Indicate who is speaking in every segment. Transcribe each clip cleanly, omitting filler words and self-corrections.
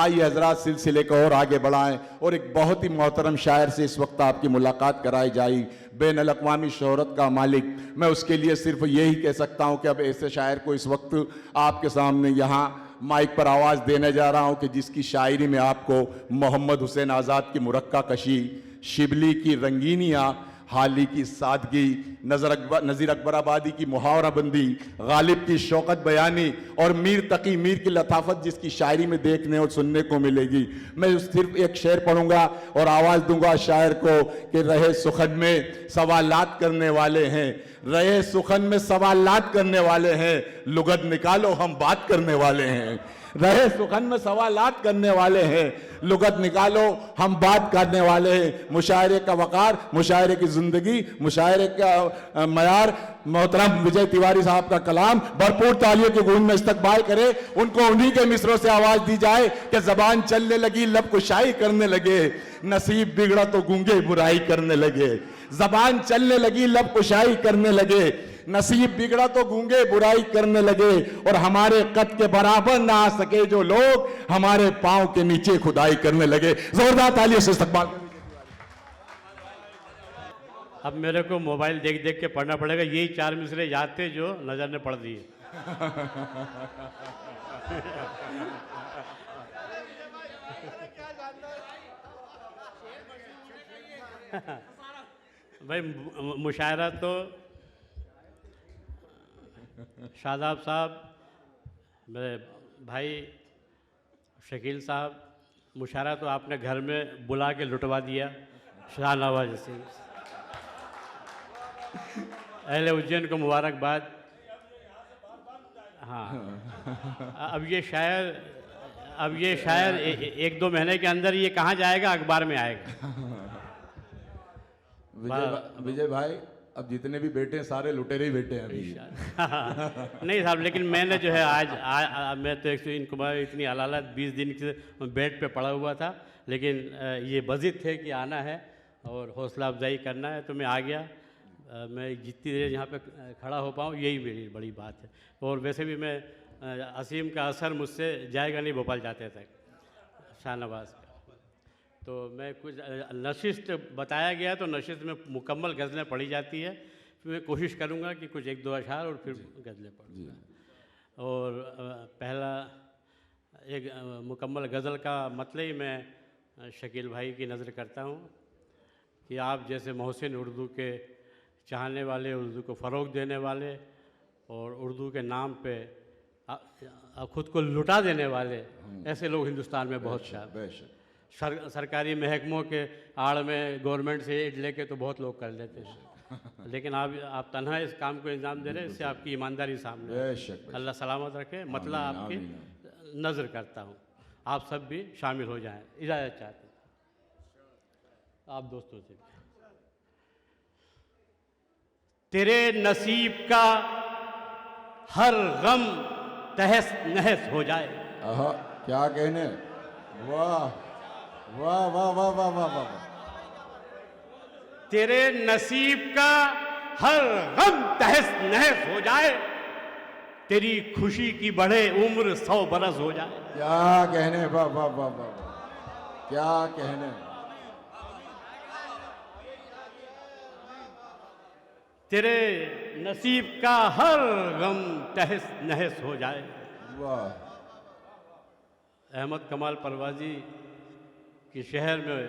Speaker 1: आइए हजरात सिलसिले को और आगे बढ़ाएं और एक बहुत ही मोहतरम शायर से इस वक्त आपकी मुलाकात कराई जाए, बैन अल-अक़वामी शोहरत का मालिक। मैं उसके लिए सिर्फ यही कह सकता हूं कि अब ऐसे शायर को इस वक्त आपके सामने यहाँ माइक पर आवाज़ देने जा रहा हूं कि जिसकी शायरी में आपको मोहम्मद हुसैन आज़ाद की मुरक्का कशी, शिबली की रंगीनियाँ, हाली की सादगी, नज़ीर अकबर आबादी की मुहावरा बंदी, गालिब की शौकत बयानी और मीर तकी मीर की लताफत जिसकी शायरी में देखने और सुनने को मिलेगी। मैं सिर्फ एक शेर पढ़ूंगा और आवाज़ दूंगा शायर को कि रहे सुखन में सवालात करने वाले हैं, रहे सुखन में सवालात करने वाले हैं, लुगत निकालो हम बात करने वाले हैं। रहे सुखन में सवालात करने वाले हैं, लुगत निकालो हम बात करने वाले हैं। मुशायरे का वकार, मुशायरे की जिंदगी, मुशायरे का मयार, मोहतरम विजय तिवारी साहब का कलाम भरपूर तालियों की गूंज में इस्तकबाल करे। उनको उन्हीं के मिसरों से आवाज दी जाए कि जबान चलने लगी लब कुशाई करने लगे, नसीब बिगड़ा तो गूंगे बुराई करने लगे। जबान चलने लगी लब कुशाई करने लगे, नसीब बिगड़ा तो गूंगे बुराई करने लगे। और हमारे कद के बराबर ना आ सके जो लोग, हमारे पांव के नीचे खुदाई करने लगे। जोरदार तालियों से इस्तकबाल।
Speaker 2: अब मेरे को मोबाइल देख देख के पढ़ना पड़ेगा, यही 4 मिसरे याद थे जो नजर ने पढ़ दिए। भाई मुशायरा तो शादाब साहब, मेरे भाई शकील साहब, मुशायरा तो आपने घर में बुला के लुटवा दिया। शाहनवाज सिंह, अहले उज्जैन को मुबारकबाद। हाँ, अब ये शायर 1-2 महीने के अंदर ये कहाँ जाएगा, अखबार में आएगा।
Speaker 1: विजय भाई, अब जितने भी बेटे हैं सारे लुटेरे ही बेटे हैं अभी।
Speaker 2: नहीं साहब, लेकिन मैंने जो है आज मैं तो इनको इतनी अलालत 20 दिन से बेड पे पड़ा हुआ था, लेकिन ये बजिद थे कि आना है और हौसला अफजाई करना है, तो मैं आ गया। मैं जितनी देर यहाँ पे खड़ा हो पाऊँ यही मेरी बड़ी बात है। और वैसे भी मैं असीम का असर मुझसे जाएगा नहीं, भोपाल जाते तक शाहनवाज का। तो मैं कुछ नशिस्त बताया गया तो नशिस्त में मुकम्मल गज़लें पढ़ी जाती है, फिर मैं कोशिश करूँगा कि कुछ 1-2 अशार और फिर गज़लें पढ़ूँ। और पहला एक मुकम्मल गज़ल का मतलब ही मैं शकील भाई की नज़र करता हूँ कि आप जैसे मोहसिन उर्दू के चाहने वाले, उर्दू को फ़रोग़ देने वाले और उर्दू के नाम पे ख़ुद को लुटा देने वाले ऐसे लोग हिंदुस्तान में बहुत शायद। सरकारी महकमों के आड़ में गवर्नमेंट से एड लेके तो बहुत लोग कर लेते हैं, लेकिन आप तन्हा इस काम को इंजाम दे रहे हैं, इससे आपकी ईमानदारी सामने है। अल्लाह सलामत रखे। मतलब आपकी नज़र करता हूँ, आप सब भी शामिल हो जाएं, इजाज़त चाहते हैं आप दोस्तों से। तेरे नसीब का हर गम तहस नहस हो जाए।
Speaker 1: क्या कहने, वाह वाह वाह वाह वाह वाह वाह।
Speaker 2: तेरे नसीब का हर गम तहस नहस हो जाए, तेरी खुशी की बढ़े उम्र 100 बरस हो जाए।
Speaker 1: क्या कहने, वाह वाह वाह वाह, क्या कहने।
Speaker 2: तेरे नसीब का हर गम तहस नहस हो जाए।
Speaker 1: वाह।
Speaker 2: अहमद कमाल परवाजी के शहर में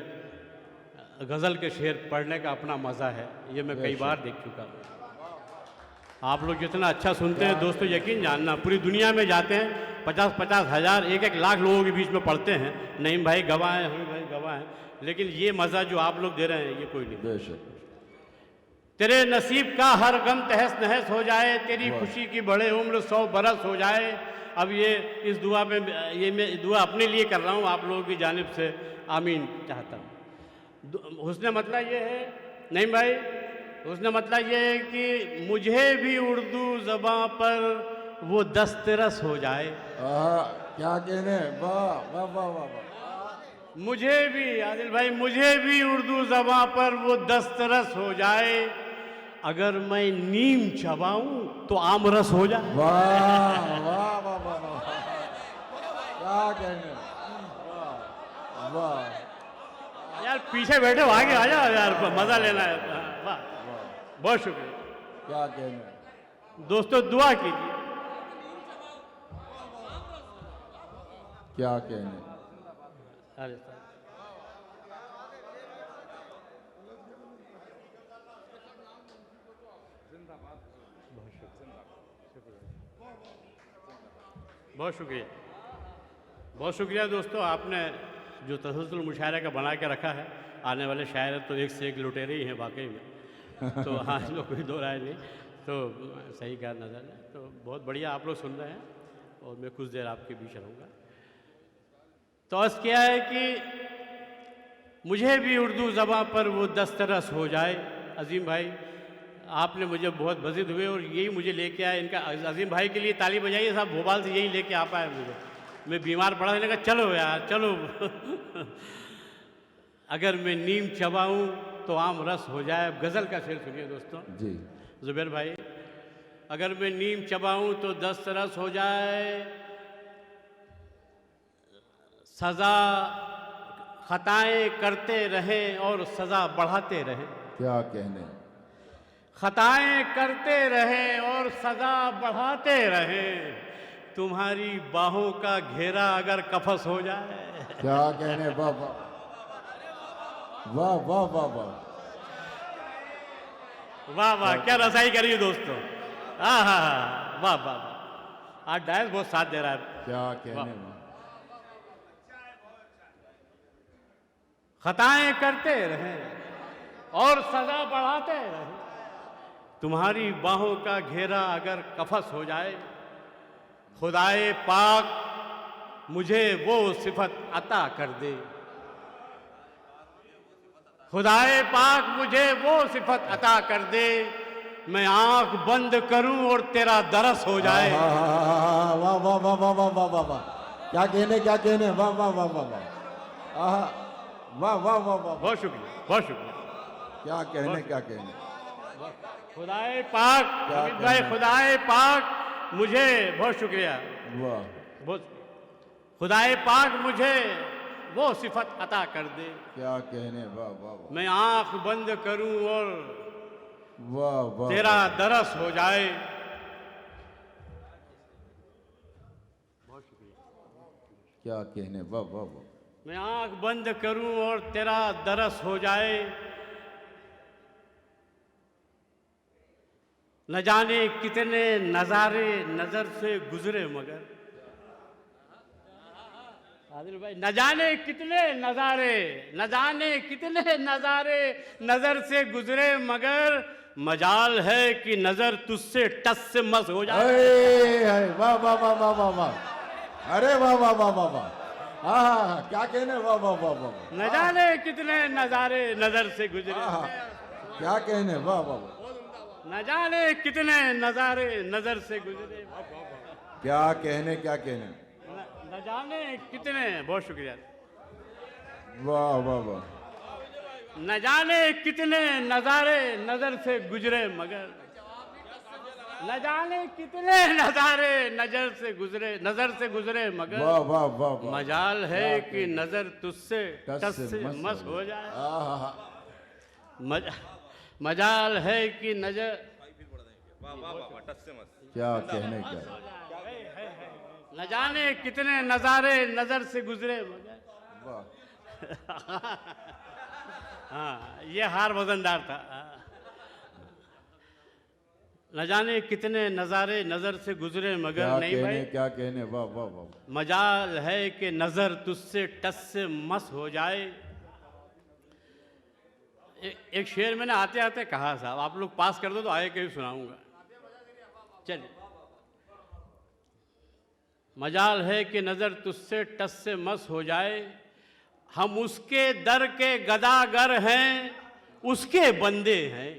Speaker 2: गज़ल के शेर पढ़ने का अपना मज़ा है, ये मैं कई बार देख चुका हूँ। आप लोग जितना अच्छा सुनते हैं दोस्तों, यकीन जानना पूरी दुनिया में जाते हैं, 50-50 हज़ार 1-1 लाख लोगों के बीच में पढ़ते हैं। नईम भाई गवाह हैं, हमीद भाई गवाह हैं, लेकिन ये मज़ा जो आप लोग दे रहे हैं ये कोई नहीं।
Speaker 1: बेशक।
Speaker 2: तेरे नसीब का हर गम तहस नहस हो जाए, तेरी खुशी की बढ़े उम्र 100 बरस हो जाए। अब ये इस दुआ में, ये मैं दुआ अपने लिए कर रहा हूँ, आप लोगों की जानिब से आमीन चाहता हूँ। हुस्न मतलब ये है, नहीं भाई, हुस्न मतलब ये है कि मुझे भी उर्दू ज़बां पर वो दस्तरस हो जाए।
Speaker 1: क्या कहने, वाह वाह वाह वाह।
Speaker 2: मुझे भी आदिल भाई, मुझे भी उर्दू ज़बां पर वो दस्तरस हो जाए, अगर मैं नीम चबाऊं तो आमरस हो जाए।
Speaker 1: वाह वाह वाह वाह, क्या कहने,
Speaker 3: वाह
Speaker 2: यार पीछे बैठे हो, आगे आ जाओ यार, मजा लेना है। वाह, बहुत शुक्रिया
Speaker 3: क्या कहने
Speaker 2: दोस्तों, दुआ कीजिए।
Speaker 3: क्या कहने
Speaker 2: अरे सर, बहुत शुक्रिया, बहुत शुक्रिया दोस्तों, आपने जो तसलसल मुशायरा का बना के रखा है। आने वाले शायर तो एक से एक लुटेरे ही हैं वाकई में, तो हाँ इसमें कोई दो राय नहीं। तो सही कहा नज़र ने, तो बहुत बढ़िया आप लोग सुन रहे हैं और मैं कुछ देर आपके बीच रहूँगा। तो अर्ज़ क्या है कि मुझे भी उर्दू ज़बां पर वो दस्तरस हो जाए। अजीम भाई आपने मुझे बहुत मज़ीद हुए और यही मुझे लेके आए। इनका अजीम भाई के लिए ताली बजाइए साहब, भोपाल से यही लेके आ पाए मुझे। मैं बीमार पड़ा, मैंने कहा चलो यार चलो अगर मैं नीम चबाऊं तो आम रस हो जाए। गज़ल का शेर सुनिए दोस्तों,
Speaker 3: जी
Speaker 2: ज़ुबैर भाई। अगर मैं नीम चबाऊं तो दस्तरस हो जाए, सज़ा खताएं करते रहें और सज़ा बढ़ाते रहें।
Speaker 3: क्या कहने
Speaker 2: खताएं करते रहें और सज़ा बढ़ाते रहें, तुम्हारी बाहों का घेरा अगर कफस हो जाए।
Speaker 3: क्या कहने वाह वाह वाह वाह वाह वाह
Speaker 2: वाह वाह, क्या रसाई करिए दोस्तों। हाँ हाँ हाँ, वाह वाह वाह, आज डायस बहुत साथ दे रहा है।
Speaker 3: क्या कहने वाह
Speaker 2: खताएं करते रहें और सज़ा बढ़ाते रहें, तुम्हारी बाहों का घेरा अगर कफस हो जाए। खुदाए पाक मुझे वो सिफत अता कर दे, खुदाए पाक मुझे वो सिफत अता कर दे, मैं आंख बंद करूं और तेरा दरस हो जाए।
Speaker 3: वाह वाह वाह वाह वाह वाह वाह वाह वाह क्या कहने वाह वाह वाह वाह वाह आहा वाह वाह वाह वाह
Speaker 2: बहुत शुक्रिया, बहुत शुक्रिया।
Speaker 3: क्या कहने
Speaker 2: खुदाए पाक अमित भाई, खुदाए पाक मुझे, बहुत शुक्रिया,
Speaker 3: वाह
Speaker 2: बहुत, खुदाए पाक मुझे वो सिफत अता कर दे,
Speaker 3: क्या कहने वाह वाह वाह
Speaker 2: मैं आंख बंद करूं और
Speaker 3: वाह वाह
Speaker 2: तेरा दरस हो जाए।
Speaker 3: क्या कहने वाह वाह वाह
Speaker 2: मैं आंख बंद करूं और तेरा दरस हो जाए, न जाने कितने नज़ारे नज़र से गुजरे मगर, आदिल भाई, न जाने कितने नज़ारे, न जाने कितने नज़ारे नज़र से गुजरे मगर, मजाल है कि नज़र तुझसे टस से मस हो जाए।
Speaker 3: वाह वाह वाह वाह वाह वाह अरे वाह वाह वाह वाह वाह हाँ क्या कहने वाह वाह वाह वाह
Speaker 2: न जाने कितने नज़ारे नज़र से गुजरे,
Speaker 3: क्या कहने वाह वाह वाह
Speaker 2: न जाने कितने नज़ारे नज़र से गुजरे,
Speaker 3: क्या कहने
Speaker 2: न जाने कितने, बहुत शुक्रिया,
Speaker 3: वाह वाह वाह
Speaker 2: न जाने कितने नज़ारे नज़र से गुजरे मगर, न जाने कितने नज़ारे नज़र से गुजरे मगर,
Speaker 3: वाह वाह वाह वाह
Speaker 2: मजाल है कि नज़र तुझसे टस से मस हो जाए। मजाल है कि नजर,
Speaker 3: क्या कहने
Speaker 2: न जाने कितने नज़ारे नज़र से गुजरे मगर,
Speaker 3: वाह
Speaker 2: हाँ ये हार वजनदार था। न जाने कितने नज़ारे नज़र से गुजरे मगर, नहीं भाई,
Speaker 3: क्या कहने वाह वाह वाह
Speaker 2: मजाल है कि नज़र तुझसे टस से मस हो जाए। एक शेर मैंने आते आते कहा साहब, आप लोग पास कर दो तो आगे कहीं सुनाऊंगा। चलिए, मजाल है कि नज़र तुझसे टस से मस हो जाए, हम उसके दर के गदागर हैं, उसके बंदे हैं,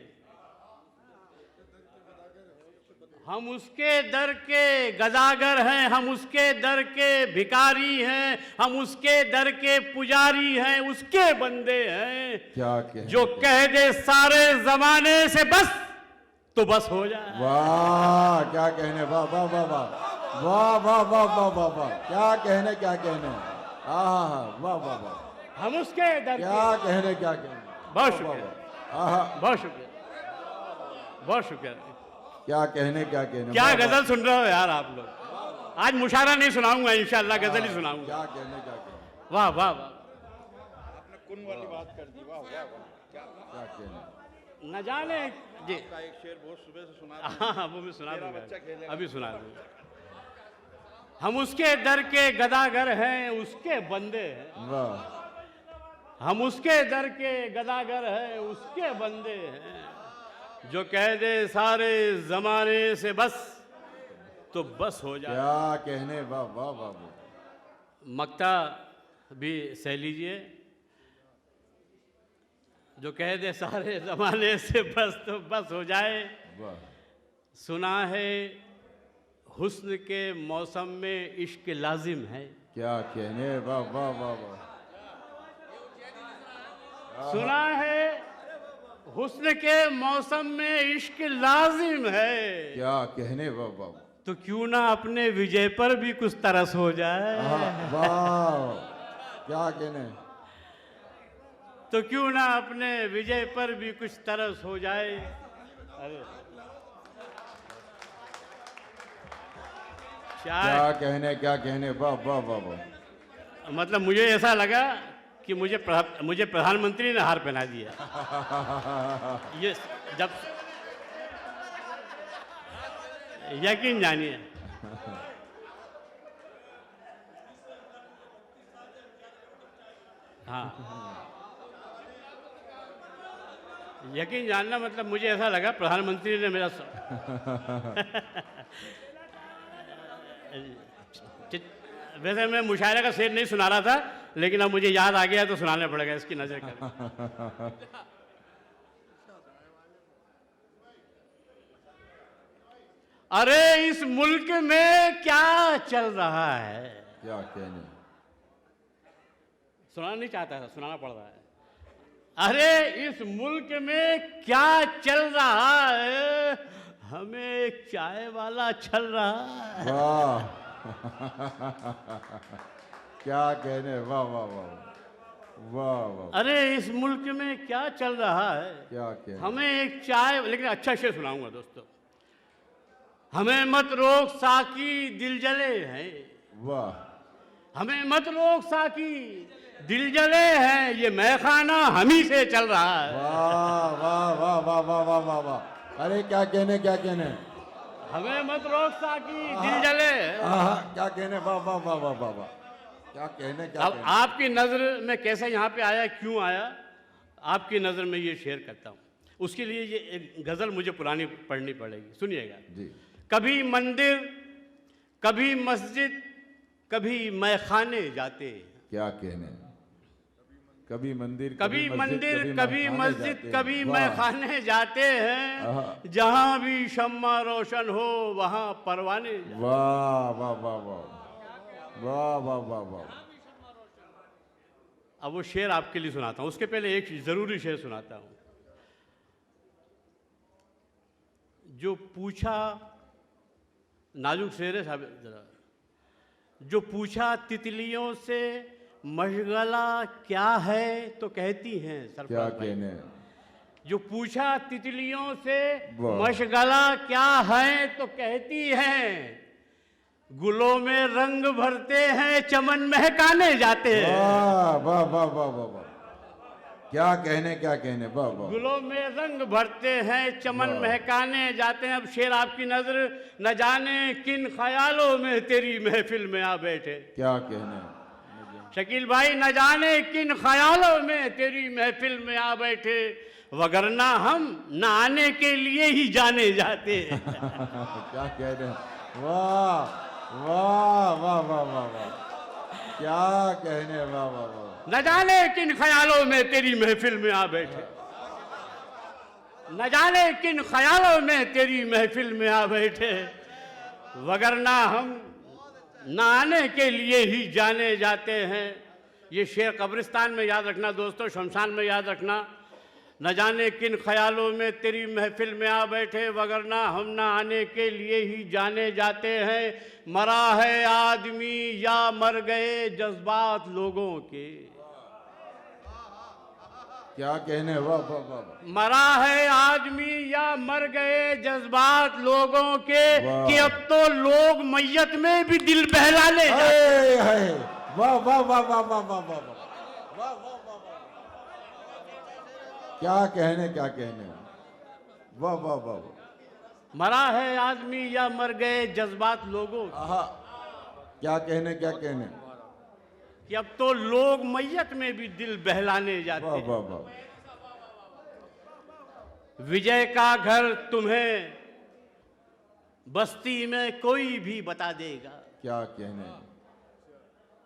Speaker 2: हम उसके दर के गदागर हैं, हम उसके दर के भिखारी हैं, हम उसके दर के पुजारी हैं, उसके बंदे हैं।
Speaker 3: क्या कहने
Speaker 2: जो कह दे सारे जमाने से बस तो बस हो जाए।
Speaker 3: वाह क्या कहने वाह वाह वाह वाह वाह वाह वाह वाह वाह वाह क्या कहने वाह वाह वाह वाह
Speaker 2: हम उसके दर
Speaker 3: क्या कहने क्या कहने।
Speaker 2: बहुत शुक्रिया,
Speaker 3: आहा,
Speaker 2: बहुत शुक्रिया, बहुत शुक्रिया।
Speaker 3: क्या कहने क्या कहने।
Speaker 2: क्या
Speaker 3: वाह, वाह,
Speaker 2: गजल सुन रहे हो यार आप लोग। आज मुशायरा नहीं सुनाऊंगा, इंशाल्लाह गजल ही सुनाऊंगा।
Speaker 3: क्या कहने क्या कहने।
Speaker 2: वाह वाह वाह।
Speaker 4: कुन वाली बात कर दी, वाह वाह वाह, क्या
Speaker 3: क्या कहने।
Speaker 2: न जाने जी,
Speaker 4: का एक शेर बहुत सुबह से सुना
Speaker 2: हाँ वो मैं सुना
Speaker 4: मेरा
Speaker 2: दूंगा,
Speaker 4: बच्चा खेलेगा।
Speaker 2: अभी सुना दूंगा। हम उसके दर के गदागर हैं, उसके बंदे हैं।
Speaker 3: वाह,
Speaker 2: हम उसके दर के गदागर हैं, उसके बंदे हैं। जो कह दे सारे जमाने से बस, तो बस हो जाए।
Speaker 3: क्या कहने। वाह वाह वाह वाह।
Speaker 2: मक्ता भी सह लीजिए। जो कह दे सारे जमाने से बस, तो बस हो जाए।
Speaker 3: वाह,
Speaker 2: सुना है हुस्न के मौसम में इश्क लाजिम है।
Speaker 3: क्या कहने। वाह वाह वाह वाह।
Speaker 2: सुना है हुस्न के मौसम में इश्क लाजिम है।
Speaker 3: क्या कहने। वाह वाह वाह।
Speaker 2: तो क्यों ना अपने विजय पर भी कुछ तरस हो जाए।
Speaker 3: आहा, वाह, क्या कहने।
Speaker 2: तो क्यों ना अपने विजय पर भी कुछ तरस हो जाए। अरे शायद
Speaker 3: क्या कहने क्या कहने। वाह वाह वाह वाह।
Speaker 2: मतलब मुझे ऐसा लगा कि मुझे प्रधानमंत्री ने हार पहना दिया। ये जब यकीन जानिए। हाँ, यकीन जानना मतलब मुझे ऐसा लगा प्रधानमंत्री ने मेरा वैसे मैं मुशायरे का शेर नहीं सुना रहा था, लेकिन अब मुझे याद आ गया तो सुनाना पड़ेगा इसकी नजर कर। अरे इस मुल्क में क्या चल रहा है।
Speaker 3: क्या कहने।
Speaker 2: सुनाना नहीं चाहता था, सुनाना पड़ रहा है। अरे इस मुल्क में क्या चल रहा है, हमें एक चाय वाला चल रहा है।
Speaker 3: वाह, क्या कहने। वाह वाह वाह वाह वाह।
Speaker 2: अरे इस मुल्क में क्या चल रहा है,
Speaker 3: क्या कहने।
Speaker 2: हमें एक चाय। लेकिन अच्छा शेर सुनाऊंगा दोस्तों। हमें मत रोक साकी दिल जले हैं।
Speaker 3: वाह,
Speaker 2: हमें मत रोक साकी दिल जले हैं, ये मैखाना हम ही से चल रहा है।
Speaker 3: वाह वाह वाह वाह वाह वाह वाह वाह। अरे क्या कहने क्या कहने।
Speaker 2: हमें मत रोक साकी दिल जले।
Speaker 3: आहा, क्या कहने। वाह वाह वाह वाह वाह वाह। क्या कहने क्या
Speaker 2: अब
Speaker 3: कहने।
Speaker 2: आपकी नज़र में कैसे यहाँ पे आया, क्यों आया, आपकी नज़र में ये शेयर करता हूँ। उसके लिए ये एक गज़ल मुझे पुरानी पढ़नी पड़ेगी, सुनिएगा।
Speaker 3: जी।
Speaker 2: कभी मंदिर, कभी मस्जिद, कभी मैखाने जाते।
Speaker 3: क्या कहने। कभी मंदिर
Speaker 2: कभी मंदिर, कभी मस्जिद, कभी
Speaker 3: वाह,
Speaker 2: मैखाने जाते
Speaker 3: आहा।
Speaker 2: हैं। जहाँ भी शम्मा रोशन हो वहाँ परवाने जाते।
Speaker 3: वाह वाह वाह वाह वाह वाह वाह वाह।
Speaker 2: अब वो शेर आपके लिए सुनाता हूँ, उसके पहले एक ज़रूरी शेर सुनाता हूँ। जो पूछा, नाजुक शेर है साहब जरा। जो पूछा तितलियों से मशगला क्या है, तो कहती हैं
Speaker 3: क्या
Speaker 2: सरफराज भाई।
Speaker 3: कहने।
Speaker 2: जो पूछा तितलियों से
Speaker 3: वाह।
Speaker 2: मशगला क्या है, तो कहती हैं गुलों में रंग भरते हैं, चमन महकाने जाते हैं।
Speaker 3: वाह वाह वाह वाह वाह वाह। क्या कहने क्या कहने। वाह वाह।
Speaker 2: गुलों में रंग भरते हैं, चमन
Speaker 3: वाह।
Speaker 2: महकाने जाते हैं। अब शेर आपकी नजर, न जाने किन ख्यालों में तेरी महफिल में आ बैठे।
Speaker 3: क्या कहने।
Speaker 2: शकील भाई, न जाने किन ख्यालों में तेरी महफिल में आ बैठे, वगरना हम न आने के लिए ही जाने जाते।
Speaker 3: क्या कहने। वाह वाह वाह वाह वाह वाह। क्या कहने। वाह वाह वाह।
Speaker 2: न जाने किन ख्यालों में तेरी महफिल में आ बैठे, न जाने किन ख्यालों में तेरी महफिल में आ बैठे, वगरना हम न आने के लिए ही जाने जाते हैं। ये शेर कब्रिस्तान में याद रखना दोस्तों, शमशान में याद रखना। न जाने किन ख्यालों में तेरी महफिल में आ बैठे, वगरना हम न आने के लिए ही जाने जाते हैं। मरा है आदमी या मर गए जज्बात लोगों के,
Speaker 3: क्या कहने, वाह वाह वाह वाह।
Speaker 2: मरा है आदमी या मर गए जज्बात लोगों के,
Speaker 3: वाह।
Speaker 2: कि अब तो लोग मैयत में भी दिल बहलाने जाते।
Speaker 3: हाय, हाय, वाह वाह वाह वाह वाह वाह वाह वाह वाह वाह वाह। क्या कहने, क्या कहने, वाह वाह वाह वाह।
Speaker 2: मरा है आदमी या मर गए जज्बात लोगों के,
Speaker 3: आहा, क्या कहने, क्या कहने,
Speaker 2: कि अब तो लोग मैयत में भी दिल बहलाने जाते
Speaker 3: वाह
Speaker 2: हैं।
Speaker 3: वाह वाह।
Speaker 2: विजय का घर तुम्हें बस्ती में कोई भी बता देगा,
Speaker 3: क्या कहने,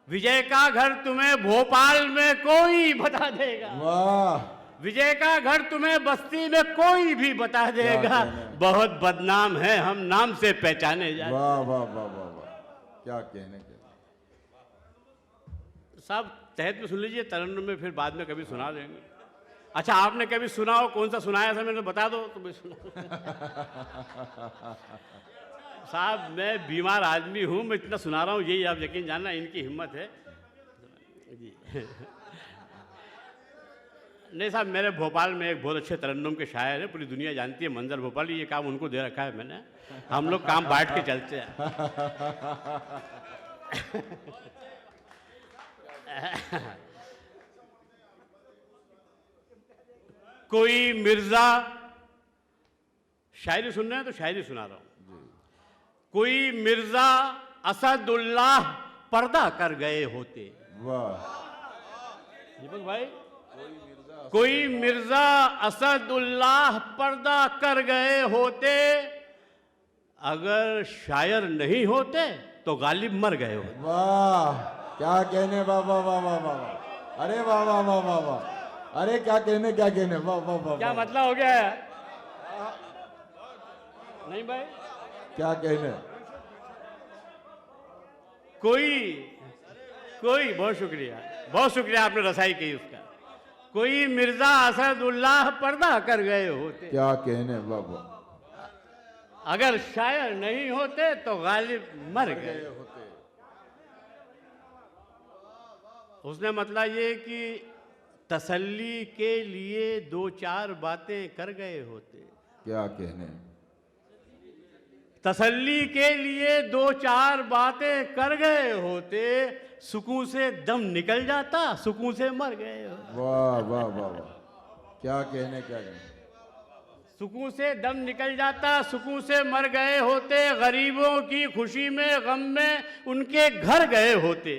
Speaker 2: विजय का घर तुम्हें भोपाल में कोई बता देगा,
Speaker 3: वाह,
Speaker 2: विजय का घर तुम्हें बस्ती में कोई भी बता देगा।
Speaker 3: कहने।
Speaker 2: बहुत बदनाम है हम नाम से पहचाने जाते।
Speaker 3: वाह वाह वाह वाह वाह। क्या कहने, क्या
Speaker 2: साहब तहत में सुन लीजिए, तरन्नुम में फिर बाद में कभी सुना देंगे। अच्छा आपने कभी सुना हो, कौन सा सुनाया था मैंने बता दो तो मैं सुना। साहब मैं बीमार आदमी हूँ, मैं इतना सुना रहा हूँ, यही आप यकीन जानना इनकी हिम्मत है जी। नहीं साहब, मेरे भोपाल में एक बहुत अच्छे तरन्नुम के शायर हैं, पूरी दुनिया जानती है, मंजर भोपाली, ये काम उनको दे रखा है मैंने, हम लोग काम बांट के चलते हैं। कोई मिर्जा, शायरी सुन रहे हैं तो शायरी सुना रहा हूं। कोई मिर्जा असदुल्लाह पर्दा कर गए होते,
Speaker 3: वाह।
Speaker 2: दीपक भाई, कोई मिर्जा असदुल्लाह पर्दा कर गए होते, अगर शायर नहीं होते तो गालिब मर गए होते।
Speaker 3: वाह, क्या कहने, वाह वाह वाह वाह वाह। अरे वाह वाह वाह वाह वाह। अरे क्या कहने, क्या कहने, वाह वाह वाह।
Speaker 2: क्या मतलब हो गया है? नहीं भाई,
Speaker 3: क्या कहने,
Speaker 2: कोई बहुत शुक्रिया आपने रसाई की उसका। कोई मिर्जा असदुल्लाह पर्दा कर गए होते,
Speaker 3: क्या कहने, वाह वाह।
Speaker 2: अगर शायर नहीं होते तो गालिब मर गए। उसने मतलब ये कि तसल्ली के लिए दो चार बातें कर गए होते,
Speaker 3: क्या कहने,
Speaker 2: तसल्ली के लिए दो चार बातें कर गए होते, सुकून से दम निकल जाता, सुकून से मर गए होते।
Speaker 3: वाह वाह वाह वाह। क्या कहने, क्या कहने,
Speaker 2: सुकून से दम निकल जाता, सुकून से मर गए होते, गरीबों की खुशी में गम में उनके घर गए होते,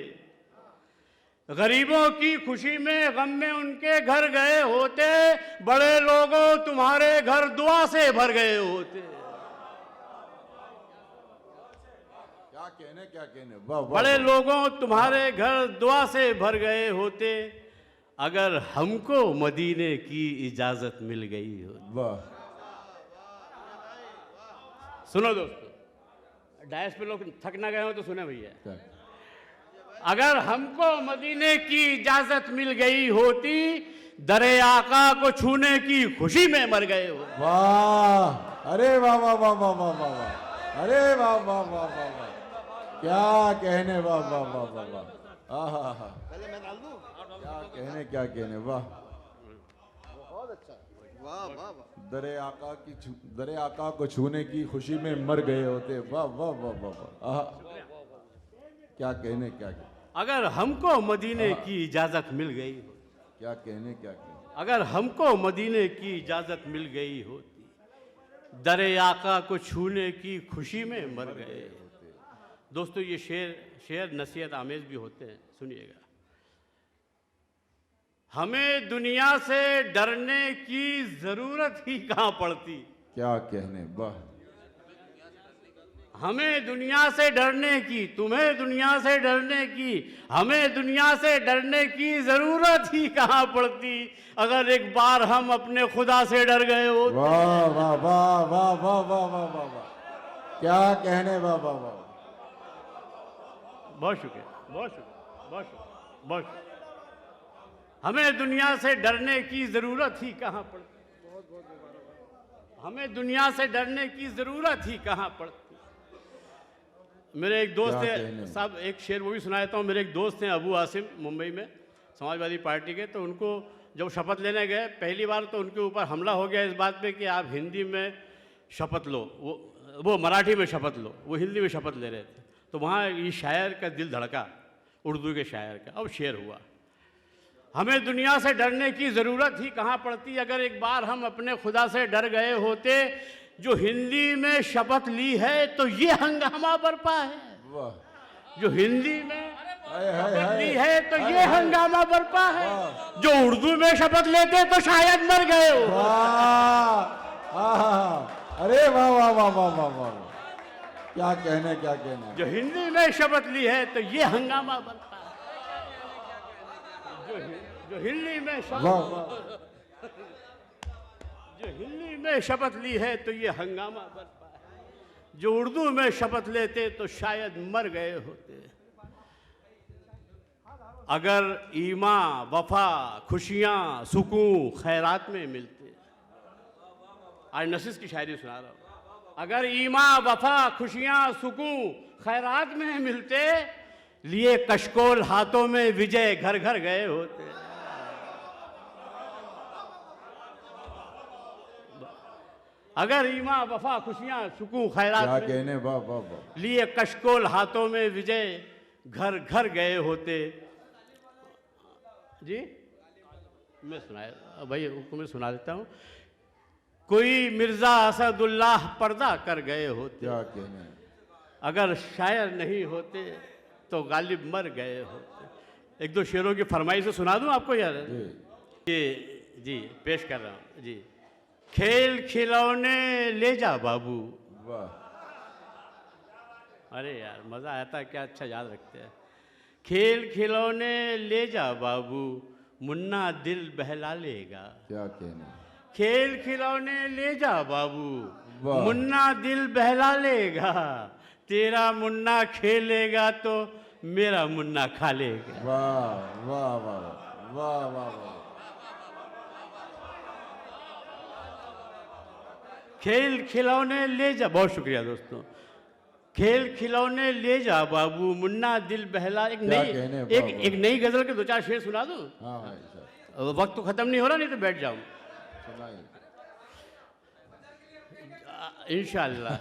Speaker 2: गरीबों की खुशी में गम में उनके घर गए होते, बड़े लोगों तुम्हारे घर दुआ से भर गए होते।
Speaker 3: क्या कहने, क्या कहने, वाह वाह।
Speaker 2: बड़े लोगों तुम्हारे घर दुआ से भर गए होते, अगर हमको मदीने की इजाजत मिल गई हो।
Speaker 3: वाह।
Speaker 2: सुनो दोस्तों, डायस पे लोग थक ना गए हो तो सुने भैया।
Speaker 3: क्या?
Speaker 2: अगर हमको मदीने की इजाजत मिल गई होती, दरे आका को छूने की खुशी में मर गए हो।
Speaker 3: वाह, अरे वाह वाह वाह वाह वाह वाह वाह। अरे वाह वाह वाह वाह वाह। क्या कहने, वाह वाह वाह वाह वाह। आहा हा। क्या कहने, क्या कहने, वाह। दरे आका को छूने की खुशी में मर गए होते, वाह वाह वाह वाह वाह। आहा। क्या कहने, क्या कहने,
Speaker 2: अगर हमको मदीने की इजाजत मिल गई हो,
Speaker 3: क्या कहने, क्या कहने,
Speaker 2: अगर हमको मदीने की इजाजत मिल गई होती, दरे आका को छूने की खुशी में मर गए होते। दोस्तों ये शेर नसीहत आमेज भी होते हैं, सुनिएगा। हमें दुनिया से डरने की जरूरत ही कहाँ पड़ती,
Speaker 3: क्या कहने, वाह।
Speaker 2: हमें दुनिया से डरने की, तुम्हें दुनिया से डरने की, हमें दुनिया से डरने की जरूरत ही कहाँ पड़ती, अगर एक बार हम अपने खुदा से डर गए हो।
Speaker 3: वाह वाह वाह वाह वाह वाह वाह वाह वाह। क्या कहने, वाह वाह वाह।
Speaker 2: बहुत शुक्रिया, बहुत शुक्रिया, बहुत शुक्रिया, बहुत शुक्रिया। हमें दुनिया से डरने की जरूरत ही कहाँ पड़ती, हमें दुनिया से डरने की जरूरत ही कहाँ पड़ती। मेरे एक दोस्त
Speaker 3: क्या
Speaker 2: है
Speaker 3: कहने।
Speaker 2: साहब, एक शेर वो भी सुना देता हूँ। मेरे एक दोस्त हैं अबू आसिम, मुंबई में, समाजवादी पार्टी के, तो उनको जब शपथ लेने गए पहली बार तो उनके ऊपर हमला हो गया इस बात पे कि आप हिंदी में शपथ लो, वो मराठी में शपथ लो, वो हिंदी में शपथ ले रहे थे। तो वहाँ ये शायर का दिल धड़का, उर्दू के शायर का। अब शेर हुआ, हमें दुनिया से डरने की ज़रूरत ही कहाँ पड़ती अगर एक बार हम अपने खुदा से डर गए होते। जो हिंदी में शपथ ली है तो ये हंगामा बरपा है,
Speaker 3: वाह
Speaker 2: जो हिंदी में
Speaker 3: हाय हाय
Speaker 2: शपथ ली
Speaker 3: हाय
Speaker 2: है तो ये हंगामा बरपा है, जो उर्दू में शपथ लेते तो शायद मर गए हो।
Speaker 3: वाह आहा, अरे वाह वाह वाह वाह वाह वाह, क्या कहने क्या कहने।
Speaker 2: जो हिंदी में शपथ ली है तो ये हंगामा बरपा है, जो हिंदी में
Speaker 3: वाह
Speaker 2: शपथ
Speaker 3: वाह
Speaker 2: जो हिंदी में शपथ ली है तो ये हंगामा बरपा है, जो उर्दू में शपथ लेते तो शायद मर गए होते। अगर ईमा वफा खुशियाँ सुकून खैरात में मिलते। आज नसीस की शायरी सुना रहा हूँ। अगर ईमा वफा खुशियाँ सुकून खैरात में मिलते, लिए कशकोल हाथों में विजय घर घर गए होते। अगर ईमा वफा खुशियाँ सुकून
Speaker 3: क्या
Speaker 2: खैरात में
Speaker 3: कहने, वाह वाह वाह।
Speaker 2: लिए कशकोल हाथों में विजय घर घर गए होते। जी मैं सुनाया भाई, मैं सुना देता हूँ। कोई मिर्ज़ा असदुल्लाह पर्दा कर गए होते,
Speaker 3: क्या कहने।
Speaker 2: अगर शायर नहीं होते तो गालिब मर गए होते। एक दो शेरों की फरमाइश से सुना दूँ आपको यार। ये जी पेश कर रहा हूँ जी। खेल खिलौने ले जा बाबू।
Speaker 3: वाह
Speaker 2: अरे यार मज़ा आता, क्या अच्छा याद रखते हैं। खेल खिलौने ले जा बाबू, मुन्ना दिल बहला लेगा।
Speaker 3: क्या कहने।
Speaker 2: खेल खिलौने ले जा बाबू,
Speaker 3: वाह।
Speaker 2: मुन्ना दिल बहला लेगा। तेरा मुन्ना खेलेगा तो मेरा मुन्ना खा लेगा।
Speaker 3: वाह वाह वाह वाह वाह वाह।
Speaker 2: खेल खिलौने ले जा, बहुत शुक्रिया दोस्तों। खेल खिलौने ले जा बाबू, मुन्ना दिल बहला। एक
Speaker 3: क्या
Speaker 2: नई
Speaker 3: कहने,
Speaker 2: एक
Speaker 3: वाह, वाह।
Speaker 2: एक नई गजल के दो चार शेर सुना दूं?
Speaker 3: हाँ भाई साहब
Speaker 2: वक्त तो खत्म नहीं हो रहा, नहीं तो बैठ जाऊं
Speaker 3: सुनाइए।
Speaker 2: इंशाल्लाह।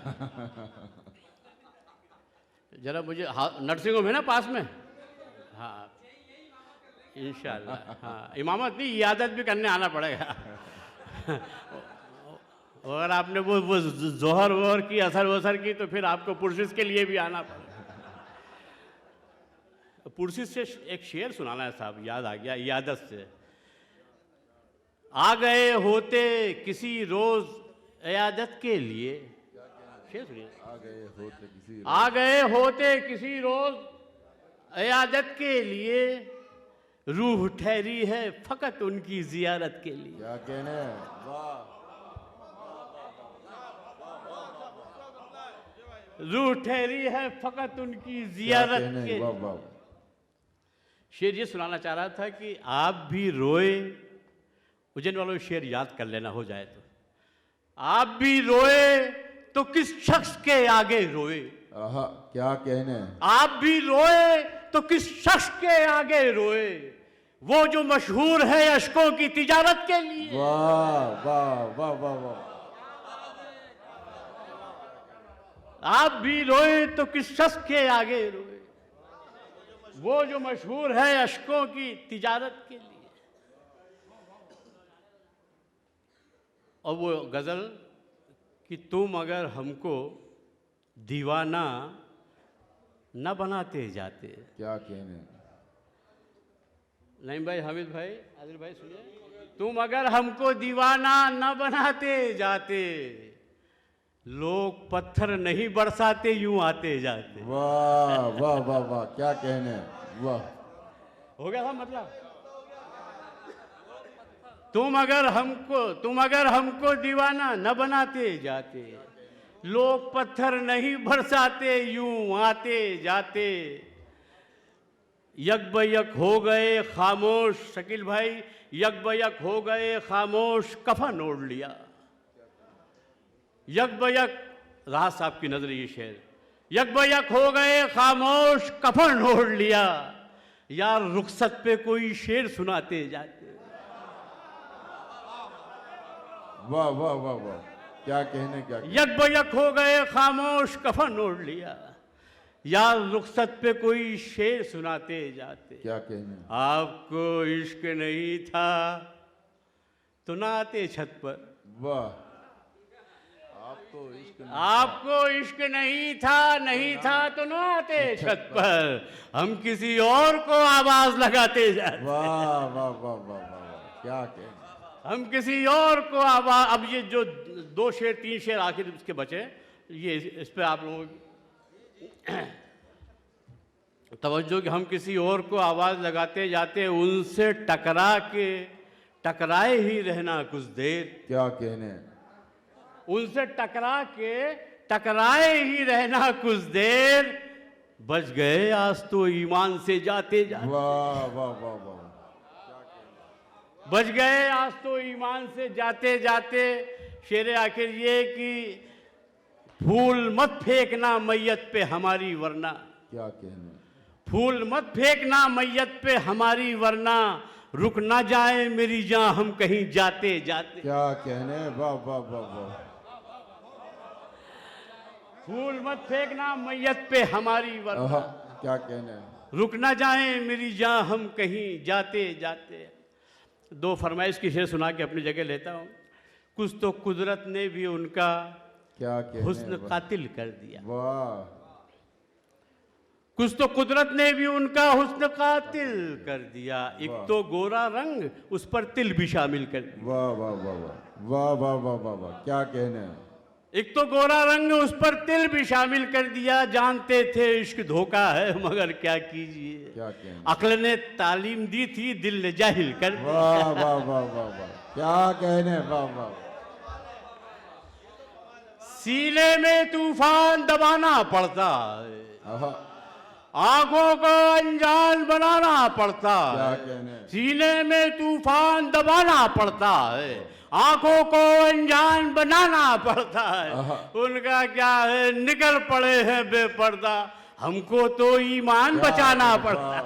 Speaker 2: जरा मुझे नर्सिंग होम है ना पास में, हाँ इंशाल्लाह। हाँ इमामत नहीं, इयादत भी करने आना पड़ेगा। अगर आपने वो जोहर वोहर की असर वसर की तो फिर आपको पुरसिस के लिए भी आना पड़ेगा। पुरसिस से एक शेर सुनाना है साहब, याद आ गया इयादत से। आ गए होते किसी रोज इयादत के लिए। शेर सुनिए। आ गए होते किसी रोज इयादत के लिए, रूह ठहरी है फकत उनकी जियारत के लिए।
Speaker 3: क्या कहने। वाह
Speaker 2: रूह ठहरी है फकत उनकी
Speaker 3: क्या
Speaker 2: जियारत
Speaker 3: कहने,
Speaker 2: के
Speaker 3: वाह
Speaker 2: लिए।
Speaker 3: वाह।
Speaker 2: शेर ये सुनाना चाह रहा था कि आप भी रोए। उज्जैन वालों शेर याद कर लेना हो जाए तो। आप भी रोए तो किस शख्स के आगे रोए।
Speaker 3: आहा, क्या कहने।
Speaker 2: आप भी रोए तो किस शख्स के आगे रोए, वो जो मशहूर है अशकों की तिजारत के लिए।
Speaker 3: वाह वाह वाह वाह वाह।
Speaker 2: आप भी रोए तो किस शख्स के आगे रोए, वो जो मशहूर है अशकों की तिजारत के लिए। और वो गज़ल कि तुम अगर हमको दीवाना न बनाते जाते।
Speaker 3: क्या कहने।
Speaker 2: नहीं भाई, हामिद भाई, आदिल भाई सुनिए। तुम अगर हमको दीवाना न बनाते जाते, लोग पत्थर नहीं बरसाते यूं आते जाते।
Speaker 3: वाह वाह वाह वाह, क्या कहने। वाह
Speaker 2: हो गया था मतलब। तुम अगर हमको दीवाना न बनाते जाते, लोग पत्थर नहीं बरसाते यूं आते जाते। यक बयक हो गए खामोश, शकील भाई, यक बयक हो गए खामोश, कफन ओढ़ लिया। यक बयक, राहत साहब की नजर ये शेर। यक बयक हो गए खामोश, कफन ओढ़ लिया। यार रुखसत पे कोई शेर सुनाते जाते।
Speaker 3: वाह वाह वाह वाह, क्या कहने क्या कहने।
Speaker 2: यक बयक हो गए खामोश, कफन ओढ़ लिया, यार रुखसत पे कोई शेर सुनाते जाते।
Speaker 3: क्या कहने।
Speaker 2: आपको इश्क नहीं था तो ना आते छत पर।
Speaker 3: वाह,
Speaker 2: आपको इश्क नहीं था तो ना आते छत पर, हम किसी और को आवाज लगाते जाते।
Speaker 3: वाह वाह वाह वाह वाह वाह, क्या कहने।
Speaker 2: हम किसी और को आवाज। अब ये जो 2 शेर 3 शेर आखिर उसके बचे, ये इस पे आप लोगों तवज्जो कि हम किसी और को आवाज लगाते जाते, उनसे टकराए ही रहना कुछ देर।
Speaker 3: क्या कहने।
Speaker 2: उनसे टकराए ही रहना कुछ देर, बच गए आज तो ईमान से जाते जाते।
Speaker 3: वाह वाह वाह वाह,
Speaker 2: बच गए आज तो ईमान से जाते जाते। शेर आखिर ये कि फूल मत फेंकना मैयत पे हमारी वरना।
Speaker 3: क्या कहने।
Speaker 2: फूल मत फेंकना मैयत पे हमारी वरना, रुक ना जाए मेरी जान हम कहीं जाते जाते।
Speaker 3: क्या कहने। वाह वाह वाह वाह,
Speaker 2: फूल मत फेंकना मैयत पे हमारी वरना,
Speaker 3: क्या कहने।
Speaker 2: रुक ना जाए मेरी जान हम कहीं जाते जाते। 2 फरमाइश की शेर सुना के अपनी जगह लेता हूँ। कुछ तो कुदरत ने भी उनका
Speaker 3: क्या कहने।
Speaker 2: हुस्न कातिल कर दिया।
Speaker 3: वाह,
Speaker 2: कुछ तो कुदरत ने भी उनका हुस्न कातिल कर दिया। एक तो गोरा रंग उस पर तिल भी शामिल कर दिया।
Speaker 3: वाह वाह वाह वाह वाह वाह वाह वाह वाह, क्या कहने।
Speaker 2: एक तो गोरा रंग उस पर तिल भी शामिल कर दिया। जानते थे इश्क धोखा है मगर क्या कीजिए,
Speaker 3: क्या कहने।
Speaker 2: अक्ल ने तालीम दी थी दिल ने जाहिल कर दिया।
Speaker 3: वाह वाह वाह वाह वाह, क्या कहने। वाह वाह,
Speaker 2: सीने में तूफान दबाना पड़ता है, आंखों को अनजान बनाना पड़ता
Speaker 3: क्या
Speaker 2: है।
Speaker 3: कहने।
Speaker 2: सीने में तूफान दबाना पड़ता है, आंखों को अनजान बनाना पड़ता है। उनका क्या है, निकल पड़े हैं बेपर्दा, हमको तो ईमान बचाना पड़ता है।